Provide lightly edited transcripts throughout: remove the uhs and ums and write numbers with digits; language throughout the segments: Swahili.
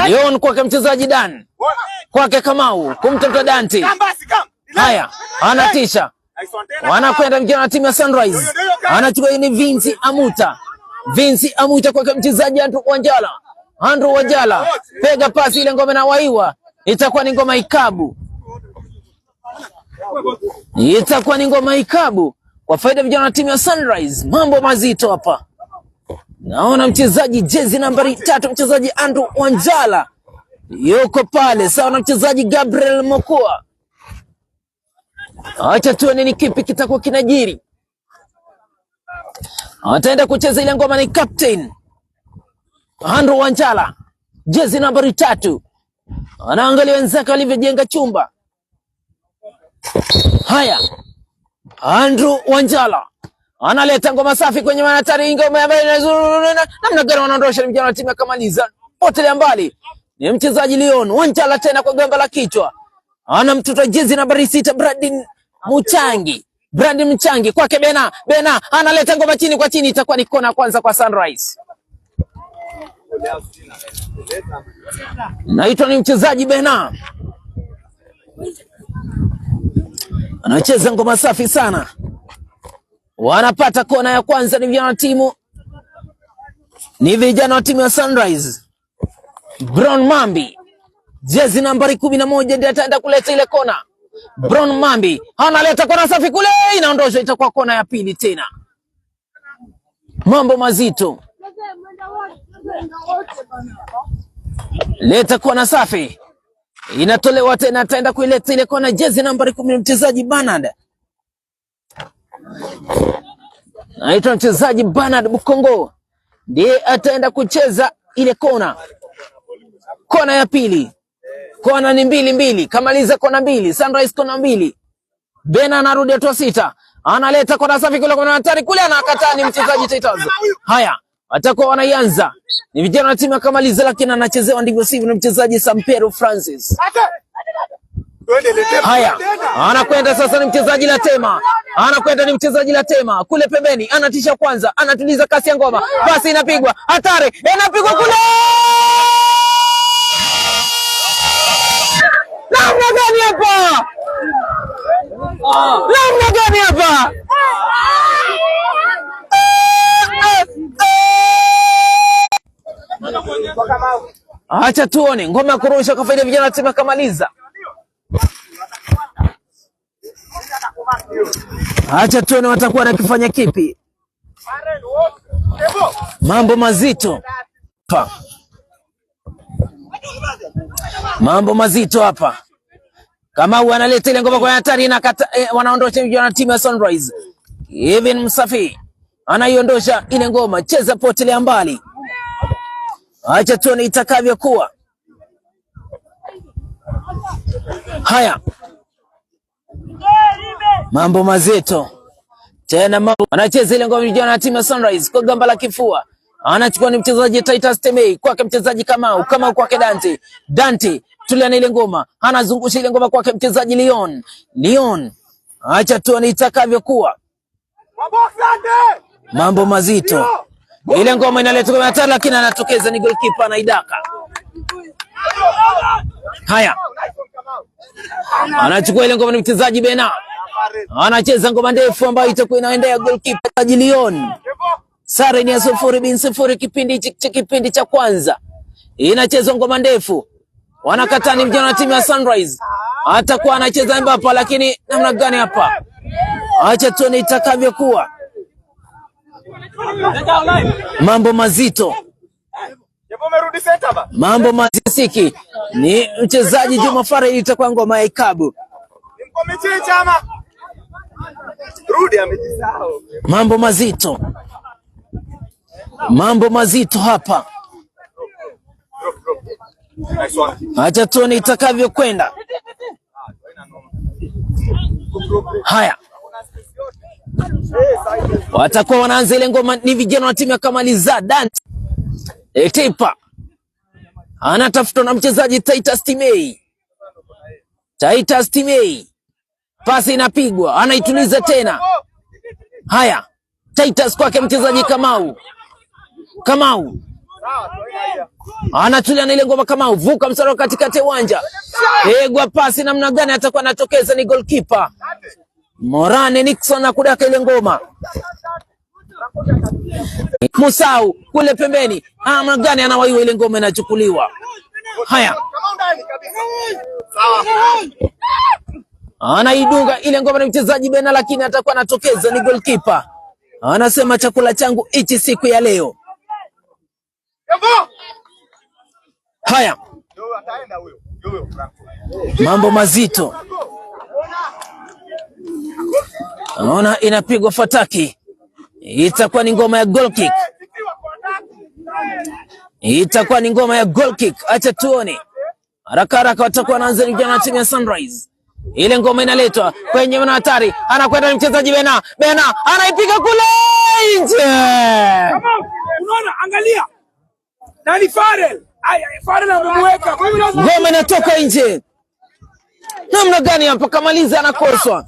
Leon kwake mchezaji Dan. Kwake Kamau, kumtafuta Dante. Haya, anatisha. Wanakwenda vijana wa timu ya Sunrise. Anachukua ni Vinci Amuta. Vinci Amuta kwake mchezaji Andrew Wanjala. Andrew Wanjala pega pasi ile ngome na waiwa. Itakuwa ni ngoma ikabu. Itakuwa ni ngoma ikabu kwa faida vijana wa timu ya Sunrise. Mambo mazito hapa. Naona mchezaji jezi nambari 3 mchezaji Andrew Wanjala yuko pale sawa na mchezaji Gabriel Mokoa. Acha tuone ni kipi kitakuwa kinajiri. Ataenda kucheza ile ngoma ni captain Andrew Wanjala jezi nambari 3. Anaangalia wenzake walivyojenga chumba. Haya, Andrew Wanjala analeta ngoma safi kwenye manatari, ngoma namna gani wanaondosha vijana wa timu ya Kamaliza. Potelea mbali ni mchezaji Leon Wanjala tena kwa gamba la kichwa. Ana mtoto jezi nambari 6 Brandon Mchangi kwake Bena analeta ngoma chini kwa chini, itakuwa ni kona kwanza kwa Sunrise. Naitwa ni mchezaji Bena. Anacheza ngoma safi sana. Wanapata kona ya kwanza ni vijana wa timu ya Sunrise. Brown Mambi jezi nambari 11 ndiye ataenda kuleta ile kona. Brown Mambi analeta kona safi kule, inaondoshwa, itakuwa kona ya pili tena. Mambo mazito. Leta kona safi. Inatolewa tena, ataenda kuileta ile kona jezi nambari 10 mchezaji Bernard. Naitwa mchezaji Bernard Bukongo ndiye ataenda kucheza ile kona. Kona ya pili. Kona ni 2-2. Kamaliza kona 2. Sunrise kona 2. Bena anarudi hatua 6. Analeta kona safi kule, kona hatari kule, anakataa ni mchezaji Titans. Haya, atakuwa wanaianza. Ni vijana wa timu ya Kamaliza lakini anachezewa ndivyo sivyo na mchezaji Sampero Francis. Haya, anakwenda sasa ni mchezaji Latema. Kule pembeni, anatisha kwanza, anatuliza kasi ya ngoma. Basi inapigwa, hatari, inapigwa kule. Namna gani hapa? Acha tuone ngoma ya kurusha kwa faida vijana wa timu ya Kamaliza. Acha tuone watakuwa nakifanya kipi. Mambo mazito hapa. Kama wanaleta ile ngoma kwa hatari na wanaondosha vijana wa timu ya Sunrise. Even Msafi anaiondosha ile ngoma, cheza potelea mbali. Acha tuone itakavyokuwa. Haya, mambo mazito tena. Anacheza ile ngoma vijana wa timu ya Sunrise kwa gamba la kifua. Anachukua ni mchezaji Titus Temei kwake mchezaji Kamau kwake Dante tulia na ile ngoma, anazungusha ile ngoma kwake mchezaji Leon. Acha tuone itakavyokuwa. Mambo mazito. Ile ngoma inaletwa kwa hatari lakini anatokeza ni goalkeeper anaidaka. Haya, anachukua ile ngoma ni mchezaji Bena. Anacheza ngoma ndefu ambayo itakuwa inaendea goalkeeper Leon. Sare ni ya 0-0 kipindi cha kwanza. Inachezwa ngoma ndefu. Wanakataa ni vijana wa timu ya Sunrise. Atakuwa anacheza Mbapa lakini namna gani hapa? Acha tuone itakavyokuwa. Mambo mazito. Mazisiki ni mchezaji Juma Fare, itakuwa ngoma ya ikabu. Mambo mazito hapa. Acha tuone itakavyokwenda. Haya, watakuwa wanaanza ile ngoma ni vijana wa timu ya Kamaliza. Dante Etepa anatafuta na mchezaji Titus Timei. Pasi inapigwa, anaituliza tena. Haya, Titus kwake mchezaji Kamau Anatulia na ile ngoma kama uvuka msaro katikati ya uwanja. Pegwa pasi namna gani atakuwa anatokeza ni goalkeeper. Morane Nixon na kudaka ile ngoma. Musau kule pembeni. Namna gani anawaiwa ile ngoma inachukuliwa. Haya. Anaidunga ile ngoma na mchezaji Bena, lakini atakuwa anatokeza ni goalkeeper. Anasema chakula changu hichi siku ya leo. Haya. Mambo mazito. Naona inapigwa fataki. Itakuwa ni ngoma ya goal kick. Itakuwa ni ngoma ya goal kick. Acha tuone. Haraka haraka watakuwa wanaanza na timu ya Sunrise. Ile ngoma inaletwa kwenye hatari. Anakwenda mchezaji Bena. Bena anaipiga kule nje. Unaona, angalia. Nani Farel? Farel amemweka. Ngoma inatoka nje. Namna gani hapa kamaliza anakoswa.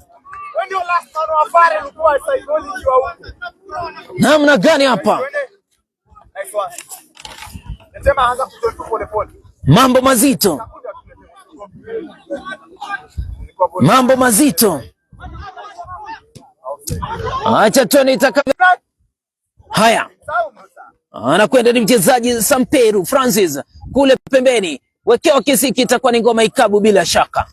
Ndio last one wa Farel kwa psychology wa huko. Namna gani hapa? Nice one. Nasema anza kutoa pole pole. Mambo mazito. Mambo mazito. Acha tuone itakavyo. Haya. Anakwenda ni mchezaji Samperu Francis kule pembeni. Wekewa kisiki, itakuwa ni ngoma ikabu bila shaka.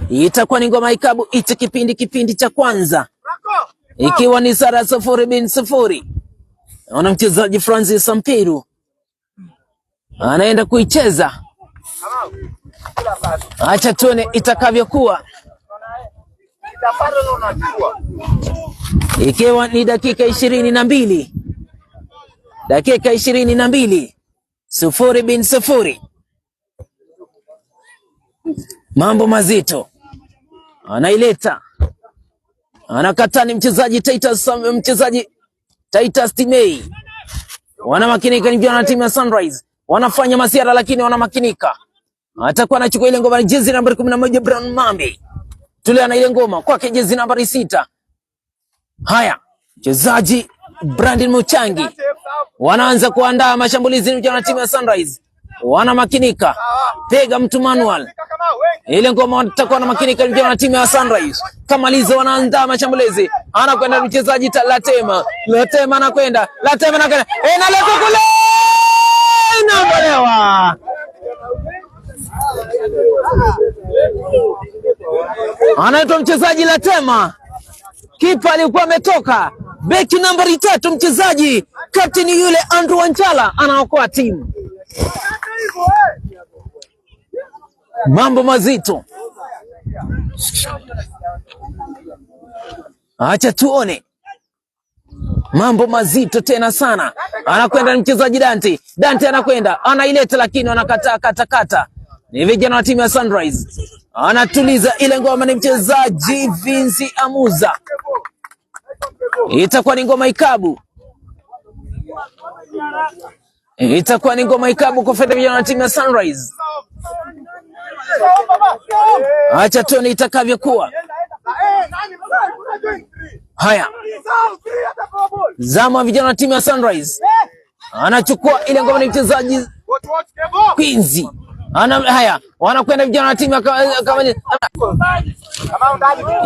Itakuwa ni ngoma ikabu ita kipindi cha kwanza. Ikiwa ni sara 0-0. Naona mchezaji Francis Samperu anaenda kuicheza. Acha tuone itakavyokuwa. Ikiwa ni dakika 22. Dakika 22. 0-0. Mambo mazito. Anaileta. Anakata ni mchezaji Titus Timei. Wanamakinika ni vijana timu ya Sunrise. Wanafanya masiara lakini wanamakinika. Atakuwa anachukua ile ngoma jezi nambari 11 Brown Mambi. Tulia na ile ngoma kwake jezi nambari 6. Haya, mchezaji Brandon Muchangi. Wanaanza kuandaa mashambulizi ni vijana timu ya Sunrise. Wanamakinika. Pega mtu manual. Ile ngoma watakuwa na makinika ni vijana timu ya Sunrise. Kamaliza wanaandaa mashambulizi. Anakwenda mchezaji Latema. Latema anakwenda. Inaleta kule. Inabolewa. Anaitwa mchezaji Latema. Kipa alikuwa ametoka. Beki nambari 3 mchezaji kapteni yule Andrew Wanchala anaokoa timu. Mambo mazito. Acha tuone. Mambo mazito tena sana. Anakwenda mchezaji Dante. Dante anakwenda, anaileta lakini anakataa kata. Ni vijana wa timu ya Sunrise. Anatuliza ile ngoma ni mchezaji Vinci Amuza. Itakuwa ni ngoma ikabu. Itakuwa ni ngoma ikabu kwa faida vijana wa timu ya Sunrise. Acha tuone itakavyokuwa. Haya. Zama vijana wa timu ya Sunrise. Anachukua ile ngoma ni mchezaji Quincy. Haya, wanakwenda vijana wa timu kama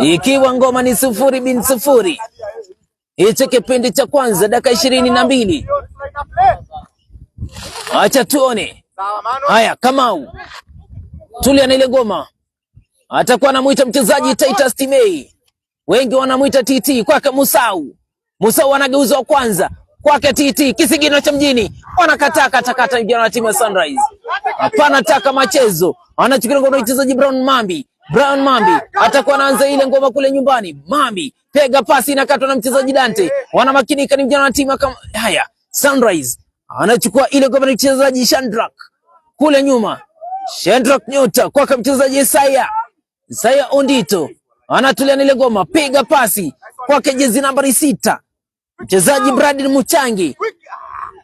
ikiwa ngoma ni 0-0. Hicho kipindi cha kwanza dakika 22. Acha tuone. Haya, Kamau. Tulia na ile ngoma. Atakuwa anamuita mchezaji Titus Timei. Wengi wanamuita TT kwake Musau. Musau anageuza wa kwanza kwake TT kisigino cha mjini. Wanakataa kata vijana wa timu ya Sunrise. Hapana taka machezo. Anachukua ngoma mchezaji Brown Mambi. Atakuwa anaanza ile ngoma kule nyumbani. Mambi pega pasi inakatwa na mchezaji Dante. Wanamakinika ni vijana wa timu kama haya. Sunrise anachukua ile ngoma na mchezaji Shandrak. Kule nyuma. Shandrak nyota kwake mchezaji Isaiah Ondito. Anatulia ile ngoma, piga pasi kwake jezi nambari 6. Mchezaji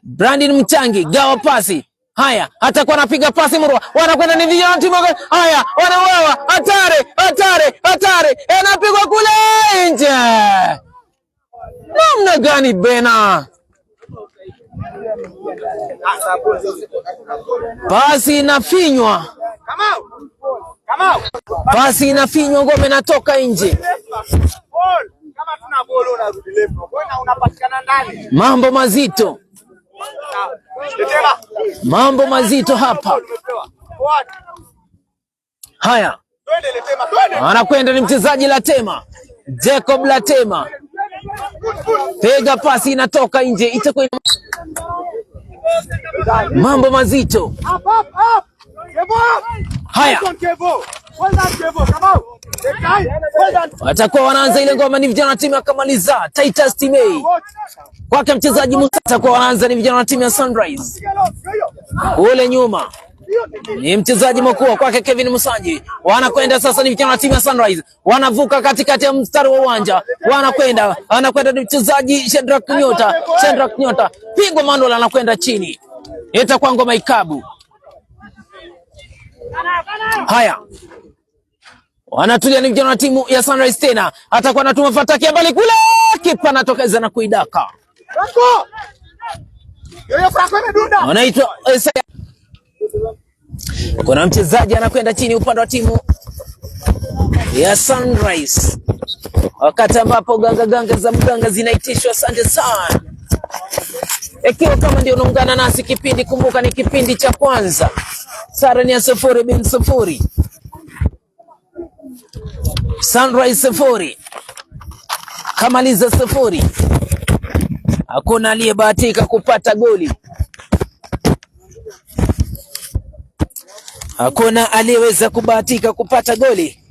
Brandon Muchangi gawa pasi. Haya, atakuwa anapiga pasi murwa. Wanakwenda ni vijana timu. Haya, wanawewa. Hatari. Anapigwa kule nje. Namna gani Bena? Pasi inafinywa. Pasi inafinywa, ngome inatoka nje. Mambo mazito. Mambo mazito hapa. Haya. Anakwenda ni mchezaji Latema. Jacob Latema. Pega pasi inatoka nje. Itakuwa mambo mazito. Haya. Watakuwa wanaanza ile ngoma, ni vijana wa timu ya Kamaliza Titus Timei. Kwake mchezaji Musa, watakuwa wanaanza ni vijana wa timu ya Sunrise. Ule nyuma ni mchezaji mkuu kwake Kevin Musanji. Wanakwenda sasa ni vijana wa timu ya Sunrise. Wanavuka katikati ya mstari wa uwanja. Anakwenda ni mchezaji Shedrack Nyota. Pigwa Manuel, anakwenda chini. Itakuwa ngoma ikabu. Haya. Wanatulia ni vijana wa timu ya Sunrise tena. Atakuwa anatuma fataki ya mbali kule. Kipa anatokeza na kuidaka. Anaitwa kuna mchezaji anakwenda chini upande wa timu ya Sunrise. Wakati ambapo ganga za mganga zinaitishwa. Asante sana. Ikiwa kama ndio unaungana nasi kipindi, kumbuka ni kipindi cha kwanza. Sare ni ya 0-0. Sunrise 0. Kamaliza 0. Hakuna aliyebahatika kupata goli. Hakuna aliyeweza kubahatika kupata goli.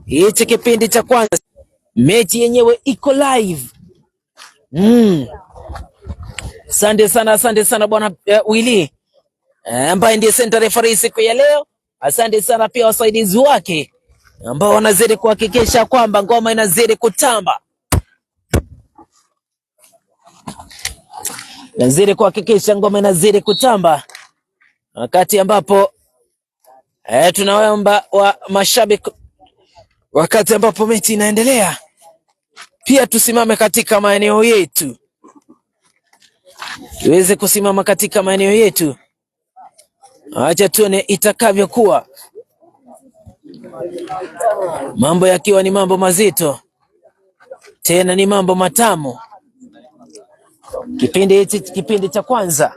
Hichi kipindi cha kwanza. Mechi yenyewe iko live. Asante sana bwana Willy, ambaye ndiye center referee siku ya leo. Asante sana pia wasaidizi wake ambao wanazidi kuhakikisha kwamba ngoma inazidi kutamba. Wakati ambapo tunaomba wa mashabiki, wakati ambapo mechi inaendelea, pia tusimame katika maeneo yetu. Tuweze kusimama katika maeneo yetu. Acha tuone itakavyokuwa. Mambo yakiwa ni mambo mazito, tena ni mambo matamu. Kipindi cha kwanza.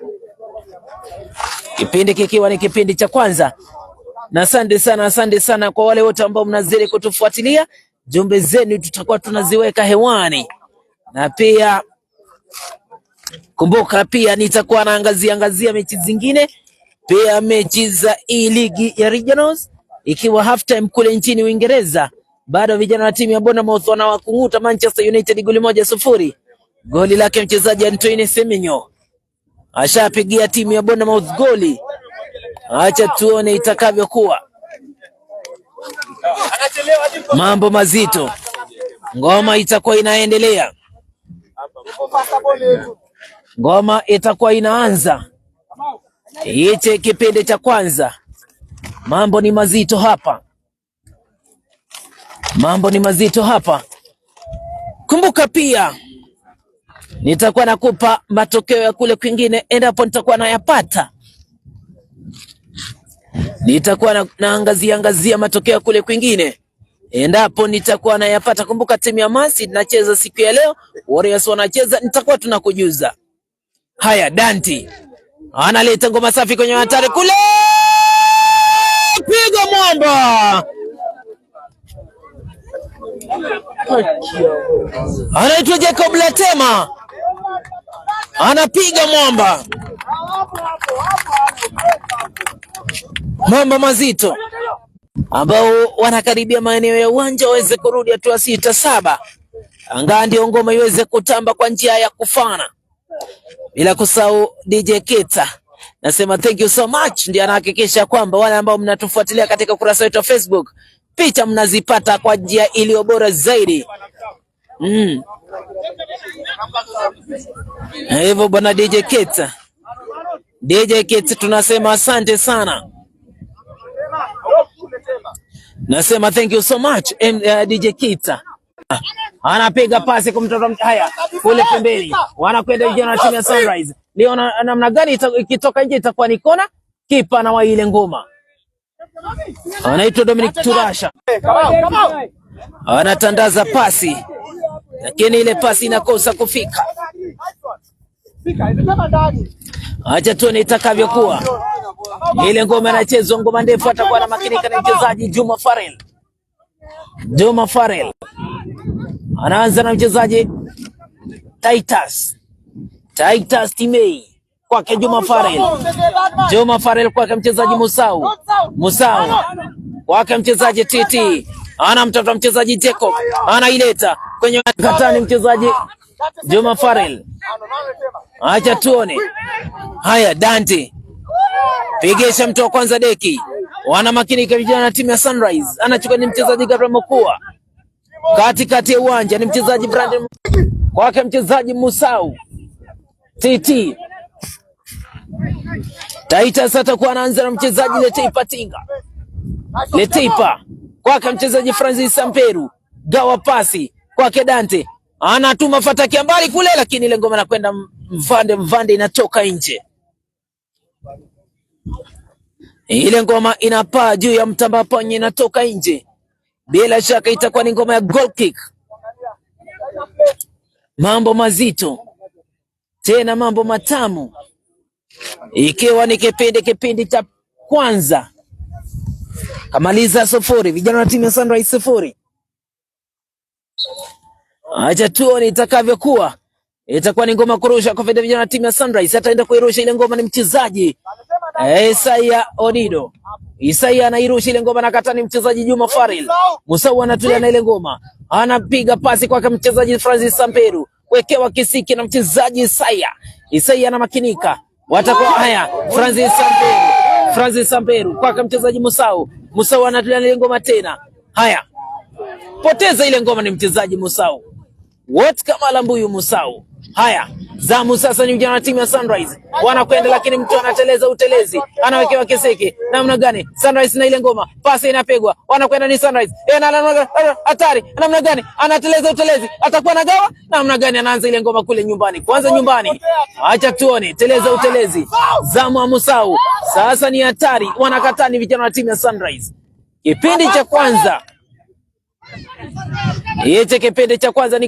Kipindi kikiwa ni kipindi cha kwanza. Na asante sana kwa wale wote ambao mnazidi kutufuatilia. Jumbe zenu tutakuwa tunaziweka hewani. Na pia kumbuka, pia nitakuwa naangazia mechi zingine, pia mechi za ligi ya Regionals, ikiwa half time kule nchini Uingereza. Bado vijana wa timu ya Bournemouth wanawakunguta Manchester United goli 1-0. Goli lake mchezaji Antoine Semenyo. Ashapigia timu ya Bournemouth goli. Acha tuone itakavyokuwa. Mambo mazito. Ngoma itakuwa inaendelea. Ngoma itakuwa inaanza. Hichi kipindi cha kwanza. Mambo ni mazito hapa. Kumbuka pia nitakuwa nakupa matokeo ya kule kwingine endapo nitakuwa nayapata. Nitakuwa naangazia matokeo ya kule kwingine endapo nitakuwa nayapata. Kumbuka timu ya Masi inacheza siku ya leo, Warriors wanacheza, nitakuwa tunakujuza. Haya, Danti analeta ngoma safi kwenye hatari kule. Piga mwamba. Anaitwa Jacob Latema. Anapiga mwamba. Mambo mazito ambao wanakaribia maeneo ya uwanja waweze kurudi hatua 6-7. Anga ndio ngoma iweze kutamba kwa njia ya kufana. Bila kusahau DJ Kita. Nasema thank you so much. Ndiye anahakikisha kwamba wale ambao mnatufuatilia katika ukurasa wetu wa Facebook, picha mnazipata kwa njia iliyo bora zaidi. Hivyo bwana DJ Kita. Tunasema asante sana. Nasema thank you so much DJ Kita. Anapiga pasi kumtoka. Haya, kule pembeni wanakwenda vijana wa timu ya Sunrise. leo namna gani ikitoka nje itakuwa ni kona. Kipa na wa ile ngoma anaitwa Dominic Turasha, anatandaza pasi, lakini ile pasi inakosa kufika. Acha tuone itakavyokuwa. Ile ngoma inachezwa, ngoma ndefu, atakuwa na makinika na mchezaji Juma Farel. Juma Farel anaanza na mchezaji Titus Timei, kwake Juma Farel. Juma Farel kwake mchezaji Musau kwake mchezaji TT, ana mtoto mchezaji Jacob, anaileta kwenye katani mchezaji Juma Farel. Acha tuone. Haya, Dante pigesha mtu wa kwanza deki, wana makinika vijana na timu ya Sunrise. Anachukua ni mchezaji Gabriel Mokua, katikati ya uwanja ni mchezaji Brandon, kwake mchezaji Musau TT. Titus atakuwa anaanza na mchezaji Leteipa Tinga. Leteipa kwake mchezaji Francis Samperu, gawa pasi kwake Dante, anatuma fataki mbali kule, lakini ile ngoma inakwenda mvande inatoka nje. Ile ngoma inapaa juu ya mtamba ponye, inatoka nje. Bila shaka itakuwa ni ngoma ya goal kick. Mambo mazito tena, mambo matamu, ikiwa ni kipindi cha kwanza kamaliza 0, vijana wa timu ya Sunrise 0. Acha tuone itakavyokuwa. Itakuwa ni ngoma kurusha kwa faida vijana wa timu ya Sunrise. Ataenda kuirusha ile ngoma ni mchezaji Isaiah Odido. Isaiah anairusha ile ngoma, nakata ni mchezaji Juma Farel. Musau anatulia na ile ngoma, anapiga pasi kwa mchezaji Francis Samperu, wekewa kisiki na mchezaji Isaiah na makinika. Watakuwa haya, Francis Samperu kwa mchezaji Musau anatulia na ile ngoma tena. Haya, poteza ile ngoma ni mchezaji Musau. What kama lambuyu Musau. Haya, zamu sasa ni vijana wa timu ya Sunrise. Wanakwenda lakini mtu anateleza utelezi. Anawekewa kiseke. Namna gani? Sunrise na ile ngoma. Pasi inapigwa. Wanakwenda ni Sunrise. Hatari. Namna gani? Anateleza utelezi. Atakuwa na gawa? Namna gani? Anaanza ile ngoma kule nyumbani. Kwanza nyumbani. Acha tuone. Teleza utelezi. Zamu wa Musau. Sasa ni hatari. Wanakataa ni vijana wa timu ya Sunrise. Kipindi cha kwanza. Kipindi cha kwanza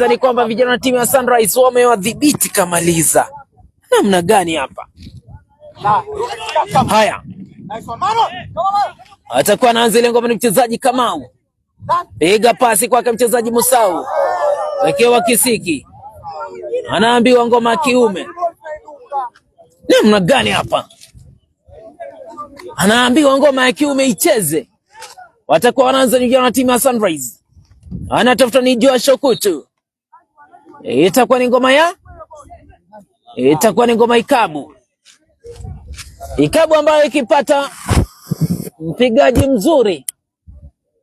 ni kwamba vijana wa timu ya Sunrise wamewadhibiti kamaliza. Namna gani hapa? Haya, atakuwa anaanza ile ngoma ni mchezaji Kamau. Piga pasi kwake mchezaji Musau, wekewa kisiki, anaambiwa ngoma ya kiume. Namna gani hapa? Anaambiwa ngoma ya kiume icheze. Watakuwa wanaanza vijana wa timu ya Sunrise. Anatafuta ni Joshua Kutu. Itakuwa ni ngoma Ikabu ambayo ikipata mpigaji mzuri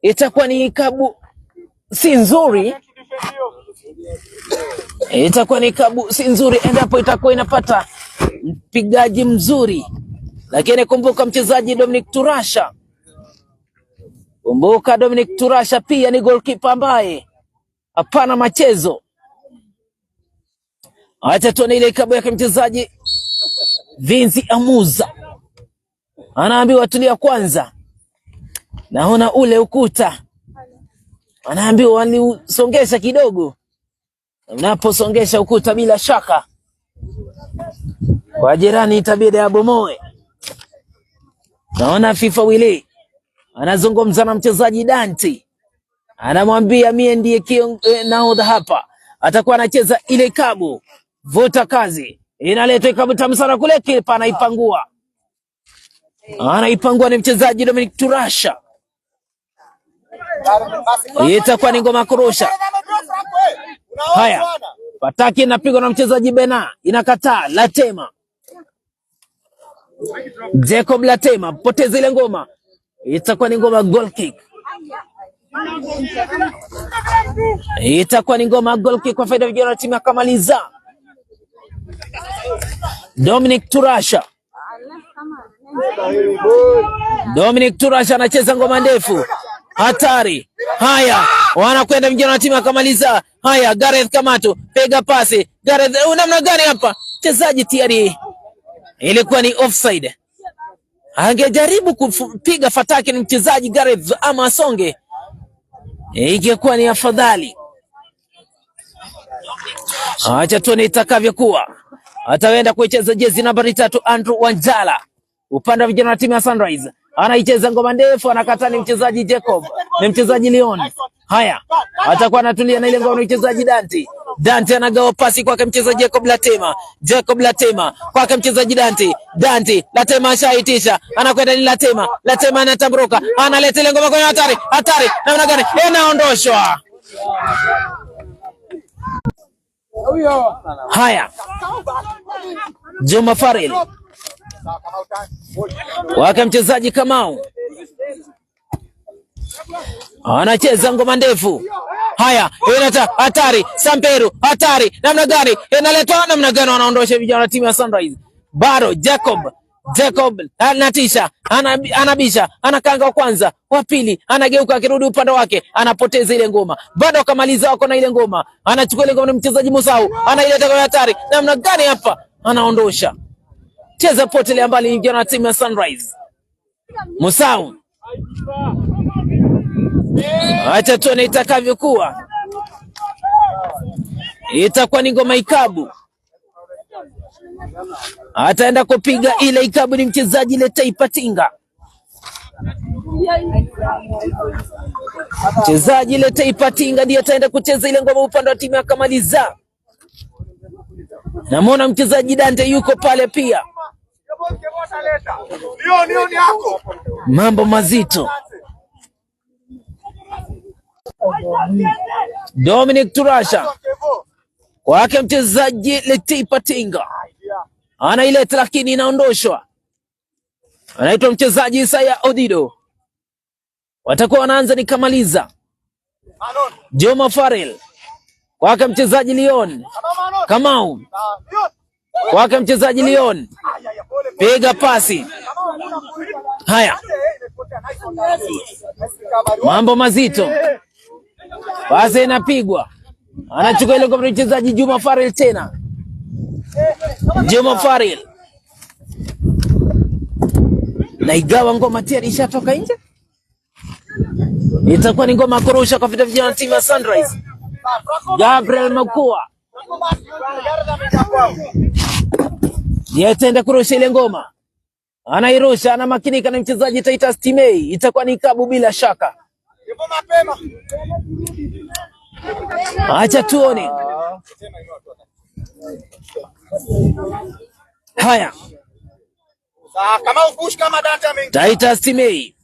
itakuwa ni Ikabu si nzuri. Itakuwa ni Ikabu si nzuri endapo itakuwa inapata mpigaji mzuri. Lakini kumbuka mchezaji Dominic Turasha. Kumbuka Dominic Turasha pia ni goalkeeper ambaye hapana machezo. Acha tuone ile Ikabu yake mchezaji Vinzi Amuza. Anaambiwa tulia kwanza. Naona ule ukuta. Anaambiwa waliusongesha kidogo. Unaposongesha ukuta bila shaka kwa jirani itabidi abomoe. Naona FIFA Wili anazungumza na mchezaji Dante. Anamwambia mie ndiye nahodha hapa. Atakuwa anacheza ile Ikabu. Vuta kazi. Inaletwa Ikabu tamu sana kule, kipa anaipangua. Anaipangua ni mchezaji Dominic Turasha. Itakuwa ni ngoma kurusha. Haya, pataki inapigwa na mchezaji Bena, inakataa. Latema, Jacob Latema poteza ile ngoma. Itakuwa ni ngoma goal kick. Itakuwa ni ngoma goal kick kwa faida ya vijana wa timu ya Kamaliza. Dominic Turasha anacheza ngoma ndefu. Hatari. Haya, wanakwenda vijana wa timu akamaliza. Haya, Gareth Kamatu piga pasi. Gareth, namna gani hapa? Mchezaji tayari ilikuwa ni offside. Angejaribu kupiga fataki ni mchezaji Gareth ama asonge, ingekuwa ni afadhali. Acha tuone itakavyokuwa. Ataenda kuicheza jezi nambari 3 Andrew Wanjala. Upande wa vijana wa timu ya Sunrise. Anaicheza ngoma ndefu, anakata ni mchezaji Jacob. Ni mchezaji Leon. Haya, atakuwa anatulia na ile ngoma ni mchezaji Dante. Dante anagawa pasi kwake mchezaji Jacob Latema. Jacob Latema kwake mchezaji Dante. Dante Latema ashaitisha. Anakwenda ni Latema. Latema anatambuka. Analeta ile ngoma kwenye hatari. Hatari. Namna gani? Inaondoshwa. Haya, Juma Farel wake mchezaji Kamau anacheza ngoma ndefu. Haya, inata hatari. Samperu hatari. Namna gani? Inaletwa namna gani? Wanaondosha vijana wa timu ya Sunrise. Bado Jacob anatisha, anabisha, anakanga wa kwanza, wa pili, anageuka akirudi upande wake, anapoteza ile ngoma. Bado akamaliza wako na ile ngoma. Anachukua ile ngoma ni mchezaji Musau, anaileta kwa hatari. Namna gani hapa? Anaondosha. Cheza potelea mbali vijana wa timu ya Sunrise. Musau. Acha tuone itakavyokuwa. Itakuwa ni ngoma ikabu. Ataenda kupiga ile ikabu ni mchezaji Letei Patinga. Mchezaji Letei Patinga ndiye ataenda kucheza ile ngoma upande wa timu ya Kamaliza. Namuona mchezaji Dante yuko pale pia. Mambo mazito. Dominic Turasha kwake mchezaji Letei Patinga anaileta lakini inaondoshwa. Anaitwa mchezaji Isaya Odido. Watakuwa wanaanza ni Kamaliza. Juma Farel kwake mchezaji Leon. Kamau kwake mchezaji Leon. Piga pasi. Haya, mambo mazito. Pasi inapigwa. Anachukua ile kwa mchezaji Juma Farel tena. Juma Farel. Na igawa ngoma tayari ishatoka nje. Itakuwa ni ngoma kurusha kwa vijana wa timu ya Sunrise. Gabriel Makua. Yeye kurusha ile ngoma. Anairusha, anamakinika na mchezaji Titus Timei. Itakuwa ni kabu bila shaka. Acha tuone. Haya, Titus Timei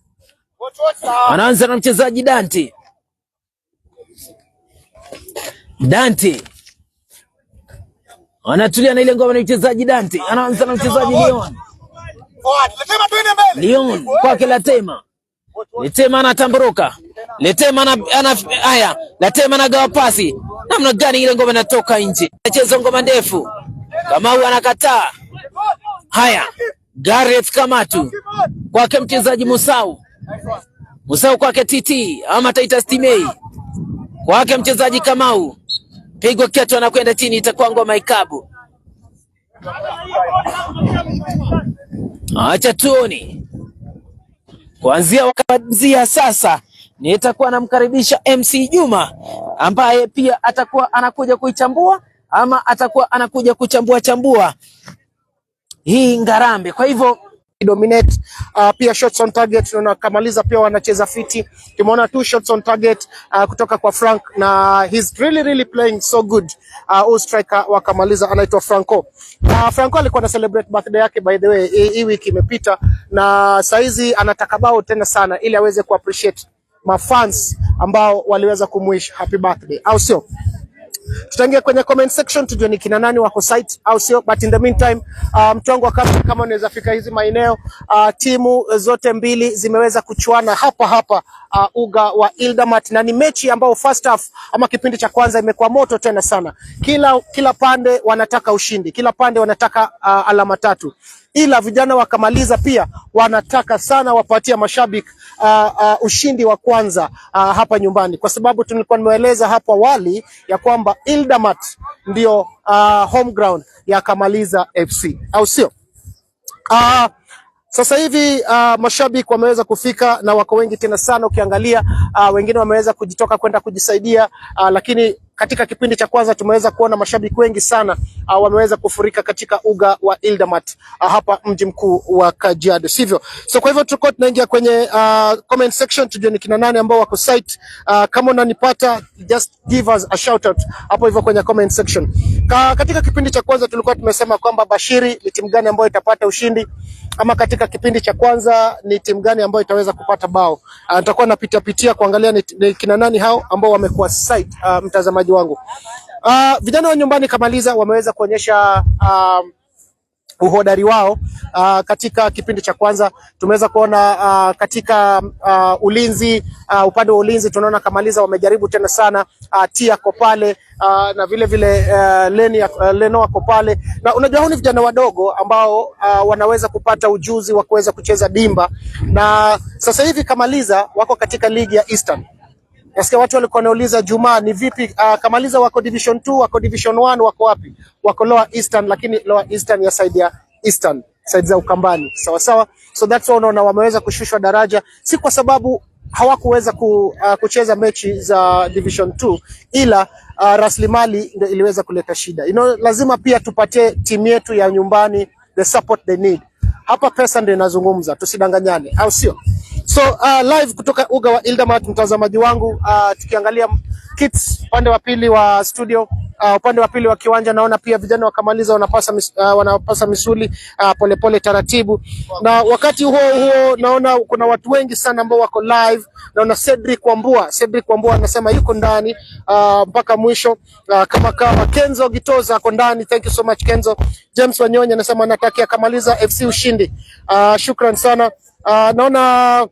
anaanza na mchezaji Dante. Dante anatulia na ile ngoma na mchezaji Dante. Anaanza na mchezaji Leon. Leon kwake Latema. Latema anatamburuka. Latema haya, Latema anagawa pasi. Namna gani ile ngoma inatoka nje? Anacheza ngoma ndefu. Kamau anakataa. Haya, Gareth Kamatu kwake mchezaji Musau. Musau kwake TT ama Titus Timei. Kwake mchezaji Kamau. Pigwa kiatu anakwenda chini, itakuwa ngoma ikabu. Acha tuone. Kuanzia sasa nitakuwa namkaribisha MC Juma ambaye pia atakuwa anakuja kuichambua ama atakuwa anakuja kuchambua hii ngarambe. Kwa hivyo dominate pia shots on target na Kamaliza pia wanacheza fiti. Tumeona 2 shots on target kutoka kwa Frank na he's really playing so good. Striker wa Kamaliza anaitwa Franco. Franco alikuwa na celebrate birthday yake by the way hii wiki imepita, na saizi anataka bao tena sana ili aweze ku appreciate mafans ambao waliweza kumwish happy birthday, au sio? Tutaingia kwenye comment section tujue ni kina nani wako site, au sio? But in the meantime, mtu wangu kama unaweza fika hizi maeneo, timu zote mbili zimeweza kuchuana hapa uga wa Ildamat, na ni mechi ambao first half ama kipindi cha kwanza imekuwa moto tena sana. Kila pande wanataka ushindi, kila pande wanataka alama 3. ila vijana wakamaliza pia wanataka sana wapatia mashabiki ushindi wa kwanza hapa nyumbani, kwa sababu tulikuwa nimeeleza hapo awali ya kwamba Ildamat ndio home ground ya Kamaliza FC, au sio? Sasa hivi mashabiki wameweza kufika na wako wengi tena sana. Ukiangalia wengine wameweza kujitoka kwenda kujisaidia, lakini katika kipindi cha kwanza tumeweza kuona mashabiki wengi sana wameweza kufurika katika uga wa Ildamat hapa mji mkuu wa Kajiado, sivyo? So kwa hivyo tulikuwa tunaingia kwenye comment section tujue ni kina nani ambao wako site. Kama unanipata, just give us a shout out hapo hivyo kwenye comment section. Katika kipindi cha kwanza tulikuwa tumesema kwamba Bashiri ni timu gani ambayo itapata ushindi, ama katika kipindi cha kwanza ni timu gani ambayo itaweza kupata bao. Nitakuwa napitia kuangalia ni kina nani hao ambao wamekuwa site, mtazamaji wangu. Vijana wa nyumbani Kamaliza wameweza kuonyesha uhodari wao katika kipindi cha kwanza. Tumeweza kuona katika ulinzi, upande wa ulinzi tunaona Kamaliza wamejaribu tena sana. Tia ako pale na vile vile Leno ako pale, na unajua ni vijana wadogo ambao wanaweza kupata ujuzi wa kuweza kucheza dimba, na sasa hivi Kamaliza wako katika ligi ya Eastern. Nasikia watu walikuwa wanauliza Juma, ni vipi Kamaliza wako Division 2, wako Division 1, wako wapi? Wako Lower Eastern, lakini Lower Eastern ya side ya Eastern, side za Ukambani. Sawa sawa. So that's why unaona wameweza kushushwa daraja, si kwa sababu hawakuweza kucheza mechi za Division 2, ila rasilimali ndio iliweza kuleta shida. Lazima pia tupatie timu yetu ya nyumbani the support they need. Hapa pesa ndio inazungumza, tusidanganyane, au sio? So live kutoka uga wa Ildamat, mtazamaji wangu, tukiangalia kits upande wa pili wa studio, upande wa pili wa kiwanja naona pia vijana wa Kamaliza wanapasa misuli polepole taratibu. Na wakati huo naona kuna watu wengi sana ambao wako live. Naona Cedric Wambua anasema yuko ndani mpaka mwisho, kama Kenzo Gitoza ako ndani. Thank you so much Kenzo. James Wanyonya anasema anatakia Kamaliza FC ushindi. Shukran sana. Naona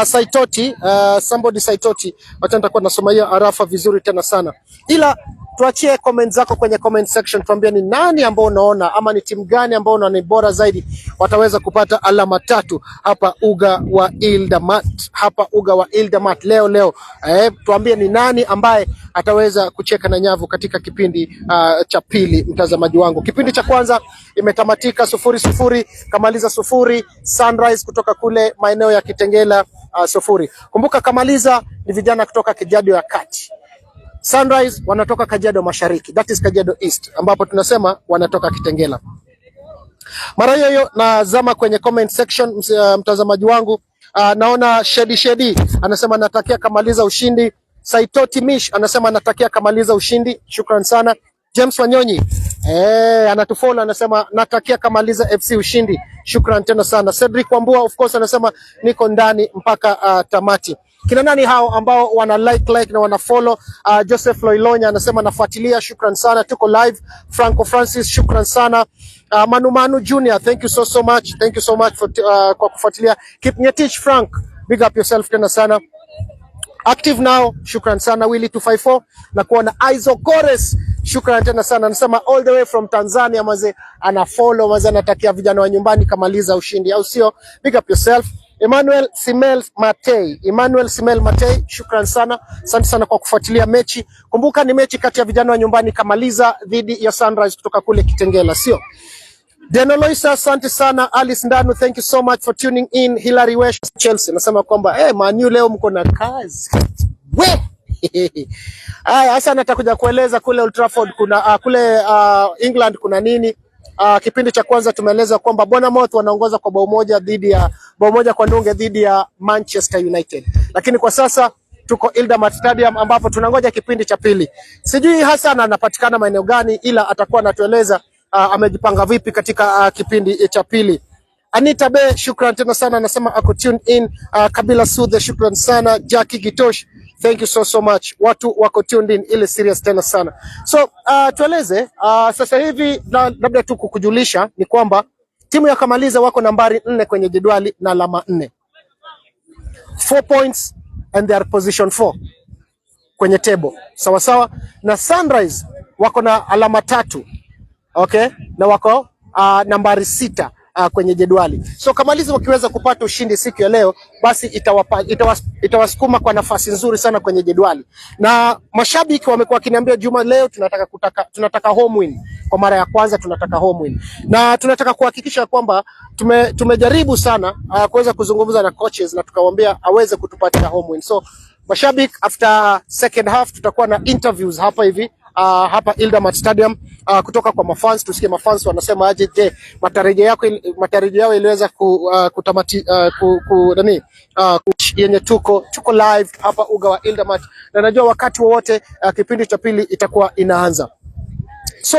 Saitoti, somebody Saitoti, wacha nitakuwa nasoma hiyo arafa vizuri tena sana. Ila tuachie comment zako kwenye comment section, tuambie ni nani ambao unaona ama ni timu gani ambao unaona ni bora zaidi wataweza kupata alama 3 hapa uga wa Ildamat leo. Tuambie ni nani ambaye ataweza kucheka na nyavu katika kipindi cha pili, mtazamaji wangu. Kipindi cha kwanza imetamatika 0-0, Kamaliza 0, Sunrise kutoka kule maeneo ya Kitengela 0. Kumbuka Kamaliza ni vijana kutoka Kajiado ya Kati. Sunrise wanatoka Kajiado Mashariki, that is Kajiado East, ambapo tunasema wanatoka Kitengela. Mara hiyo nazama kwenye comment section, mtazamaji wangu. Naona Shedi anasema natakia Kamaliza ushindi. Saitoti Mish anasema anatakia Kamaliza ushindi. Shukran sana. James Wanyonyi anatufollow anasema natakia Kamaliza FC ushindi. Shukran tena sana. Cedric Wambua of course anasema niko ndani mpaka tamati. Kina nani hao ambao wana like na wana follow? Joseph Loilonya anasema nafuatilia, shukran sana, tuko live. Franco Francis, shukran sana. Manu Junior, thank you so much. Thank you so much for kwa kufuatilia. Kipnyetich Frank, big up yourself tena sana. Active now, shukran sana. Willy 254 na kuona Aizo Gores, shukran tena sana. Anasema all the way from Tanzania maze, ana follow maze, anatakia vijana wa nyumbani Kamaliza ushindi, au sio? Big up yourself. Emmanuel Simel Matei, shukran sana. Asante sana kwa kufuatilia mechi. Kumbuka ni mechi kati ya vijana wa nyumbani Kamaliza dhidi ya Sunrise kutoka kule Kitengela, sio? Denoloisa, asante sana. Alice Ndanu, thank you so much for tuning in. Hilary Wesh, Chelsea, nasema kwamba Man U leo mko na kazi. Hasa natakuja kueleza kule Old Trafford kuna kule England kuna nini. Kipindi cha kwanza tumeeleza kwamba Bournemouth wanaongoza kwa bao moja kwa nunge dhidi ya Manchester United. Lakini kwa sasa tuko Ildamat Stadium ambapo tunangoja kipindi cha pili. Sijui Hassan anapatikana maeneo gani, ila atakuwa anatueleza amejipanga vipi katika kipindi cha pili. Anita Be, shukran tena sana, anasema ako tuned in. Kabila Sudhe, shukran sana. Jackie Gitosh, thank you so much. Watu wako tuned in, ile serious tena sana. So tueleze sasa hivi labda tu kukujulisha ni kwamba timu ya Kamaliza wako nambari 4 kwenye jedwali na alama 4. 4 points and they are position 4 kwenye table. Sawa sawa. Na Sunrise wako na alama 3. Okay? Na wako nambari 6 kwenye jedwali. So Kamaliza wakiweza kupata ushindi siku ya leo, basi itawasukuma kwa nafasi nzuri sana kwenye jedwali. Na mashabiki wamekuwa wakiniambia Juma, leo tunataka home win. Kwa mara ya kwanza tunataka home win. Na tunataka kuhakikisha kwamba tumejaribu sana kuweza kuzungumza na coaches na tukamwambia aweze kutupatia home win. So mashabiki, after second half tutakuwa na interviews hapa hivi hapa Ildamat Stadium kutoka kwa mafans, tusikie mafans wanasema aje. Je, matarajio yao iliweza kutamati yenye tuko live hapa uga wa Ildamat, na najua wakati wowote kipindi cha pili itakuwa inaanza. So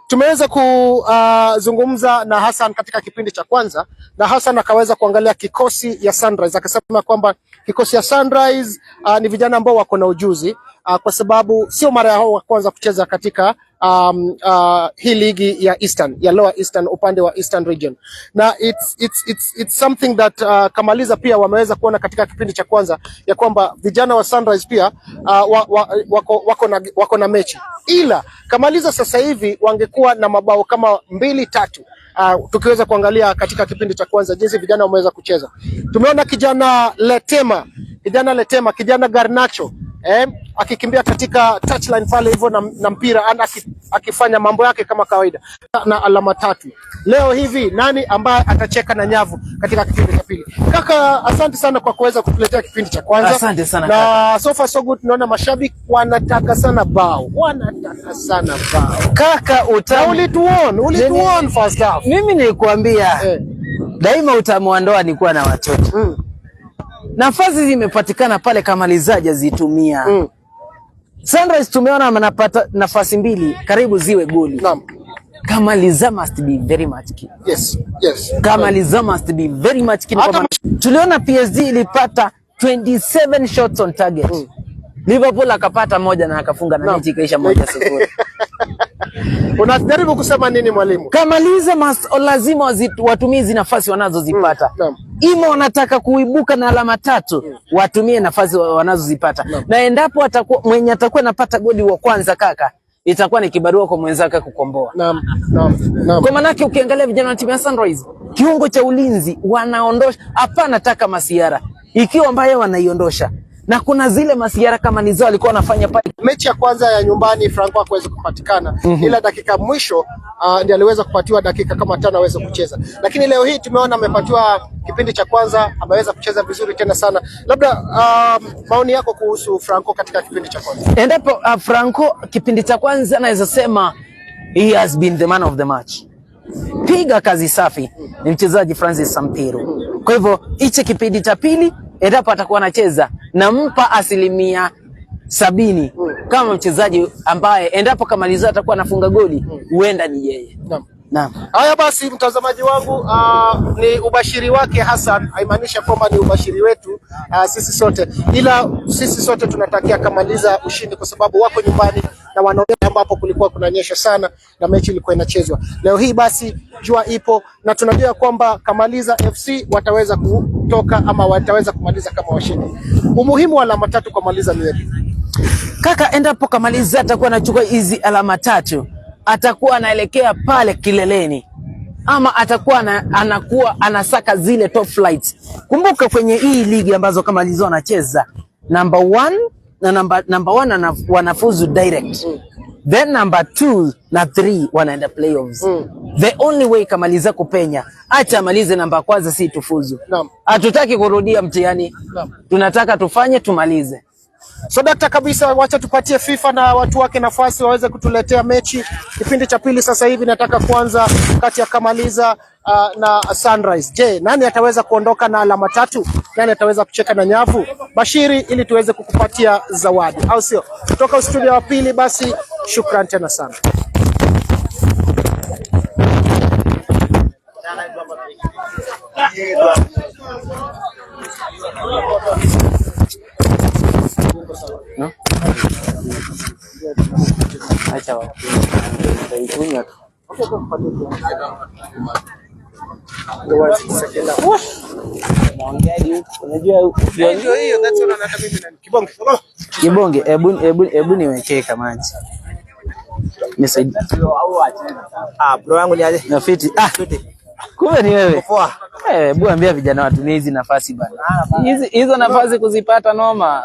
tumeweza kuzungumza na Hassan katika kipindi cha kwanza, na Hassan akaweza kuangalia kikosi ya Sunrise, akasema kwamba kikosi ya Sunrise ni vijana ambao wako na ujuzi kwa sababu sio mara yao wa kwanza kucheza katika hii ligi ya Eastern, ya Lower Eastern, upande wa Eastern region, na it's something that Kamaliza pia wameweza kuona katika kipindi cha kwanza ya kwamba vijana wa Sunrise pia wako na mechi, ila Kamaliza sasa hivi wangekuwa na mabao kama 2-3 tukiweza kuangalia katika kipindi cha kwanza jinsi vijana wameweza kucheza. Tumeona kijana Letema, kijana Garnacho akikimbia katika touchline pale hivyo na mpira akifanya mambo yake kama kawaida na alama 3. Leo hivi nani ambaye atacheka na nyavu katika kipindi cha pili? Kaka, asante sana kwa kuweza kutuletea kipindi cha kwanza. Asante sana na kaka. So far so good. Tunaona mashabiki wanataka sana bao. Kaka, ulituon first half. Mimi nilikwambia daima utamu wa ndoa ni kuwa na watoto. Nafasi zimepatikana pale, Kamaliza zitumia. Sunrise tumeona wanapata nafasi 2 karibu ziwe goli. Naam. Kamaliza must be very much keen. Yes. Kamaliza must be very much keen. Tuliona PSG ilipata 27 shots on target. Liverpool akapata 1 na akafunga na mechi ikaisha 1-0. Unajaribu kusema nini mwalimu? Kamaliza lazima watumie hizo nafasi wanazozipata. Ima wanataka kuibuka na alama 3, watumie nafasi wanazozipata. Na endapo mwenye atakuwa anapata goli wa kwanza kaka, itakuwa ni kibarua kwa mwenzake kukomboa. Naam. Kwa maana yake ukiangalia vijana wa timu ya Sunrise, kiungo cha ulinzi wanaondosha, hapana taka Masiara. Ikiwa ambaye wanaiondosha. Na kuna zile Masiara kama nizo walikuwa wanafanya pale. Mechi ya kwanza ya nyumbani Franco hakuweza kupatikana, ila dakika mwisho ndiye aliweza kupatiwa dakika kama 5 aweze kucheza. Lakini leo hii tumeona amepatiwa kipindi cha kwanza, ameweza kucheza vizuri tena sana. Labda maoni yako kuhusu Franco katika kipindi cha kwanza? Endapo Franco kipindi cha kwanza naweza sema he has been the man of the match. Piga kazi safi, ni mchezaji Francis Sampiro. Kwa hivyo hichi kipindi cha pili endapo atakuwa anacheza, nampa 70% kama mchezaji ambaye endapo Kamaliza atakuwa anafunga goli huenda ni yeye. Naam. Haya basi, mtazamaji wangu, ni ubashiri wake Hassan, haimaanisha kwamba ni ubashiri wetu sisi sote, ila sisi sote tunatakia Kamaliza ushindi kwa sababu wako nyumbani na wanaona ambapo kulikuwa kunanyesha sana na mechi ilikuwa inachezwa. Leo hii basi jua ipo na tunajua kwamba Kamaliza FC wataweza kutoka ama wataweza kumaliza kama washindi. Umuhimu wa alama 3 kwa Kamaliza ni yapi? Kaka, endapo Kamaliza atakuwa anachukua hizi alama 3, atakuwa anaelekea pale kileleni, ama atakuwa anakuwa anasaka zile top flights. Kumbuka kwenye hii ligi ambazo Kamaliza wanacheza, number 1 na number 1 wanafuzu direct. Then number 2 na 3 wanaenda playoffs. The only way Kamaliza kupenya, acha amalize namba kwanza, si tufuzu. Hatutaki kurudia mtihani. Tunataka tufanye tumalize. So dakta kabisa, wacha tupatie FIFA na watu wake nafasi waweze kutuletea mechi. Kipindi cha pili sasa hivi nataka kuanza kati ya Kamaliza na Sunrise. Je, nani ataweza kuondoka na alama 3? Nani ataweza kucheka na nyavu? Bashiri ili tuweze kukupatia zawadi, au sio? Kutoka studio wa pili, basi shukran tena sana. No? Acha wapi. Nitaikunywa tu. Unajua hiyo that's all anataka mimi na Kibonge. Kibonge, hebu niwekee maji. Nisaidie. Bro yangu ni aje? Na fiti. Kumbe ni wewe. Poa. Hebu ambia vijana watumie hizi nafasi bana. Hizo nafasi kuzipata noma.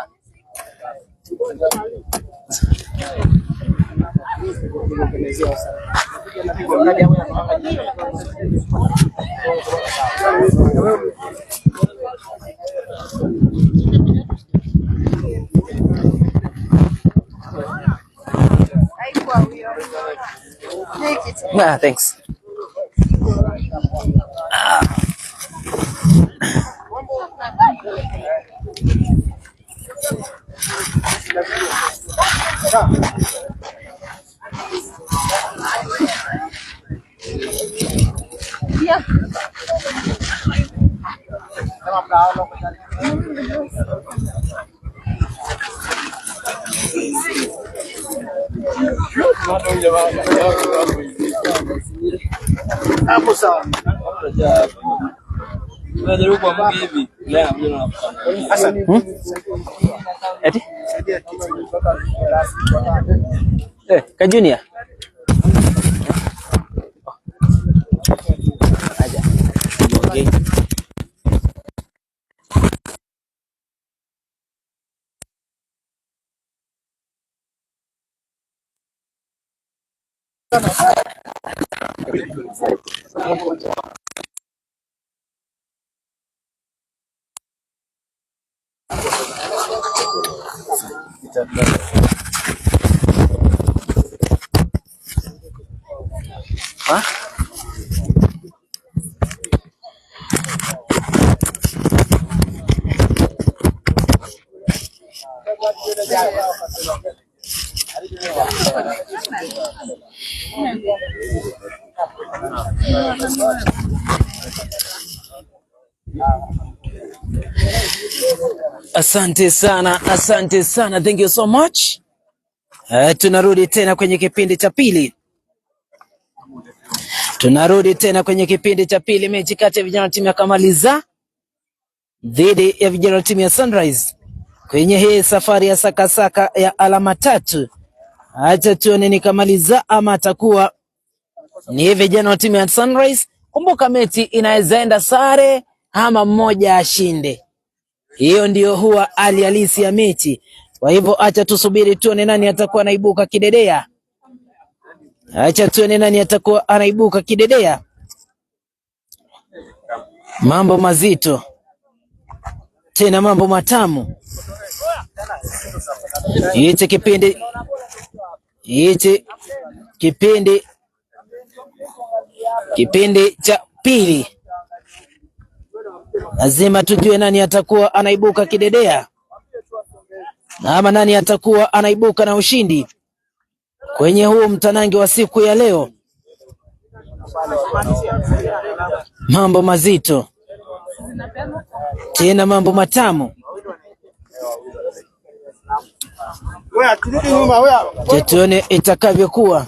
Thanks. Hapo sawa. Unajaribu kwa Mungu hivi. Sasa Eti? Ka Junior. Okay. Asante sana, asante sana. Thank you so much. Tunarudi tena kwenye kipindi cha pili. Mechi kati ya vijana timu ya Kamaliza dhidi ya vijana timu ya Sunrise kwenye hii safari ya sakasaka ya alama 3. Acha tuone ni Kamaliza ama atakuwa ni vijana wa timu ya Sunrise. Kumbuka mechi inaweza enda sare ama mmoja ashinde. Hiyo ndio huwa hali halisi ya mechi. Kwa hivyo acha tusubiri tuone nani atakuwa anaibuka kidedea. Mambo mazito. Tena mambo matamu. Hichi kipindi cha pili. Lazima tujue nani atakuwa anaibuka kidedea ama nani atakuwa anaibuka na ushindi kwenye huu mtanange wa siku ya leo. Mambo mazito tena mambo matamu. Tuone itakavyokuwa.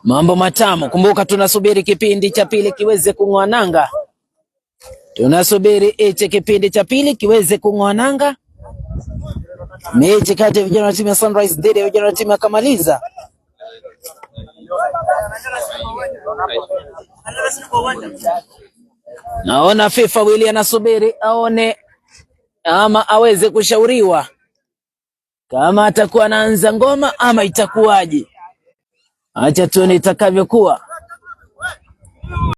Mambo matamu. Kumbuka tunasubiri kipindi cha pili kiweze kung'oa nanga. Mechi kati ya vijana wa timu ya Sunrise dhidi ya vijana wa timu ya Kamaliza. Naona FIFA Willy anasubiri aone ama aweze kushauriwa kama atakuwa anaanza ngoma ama itakuwaje. Acha tuone itakavyokuwa.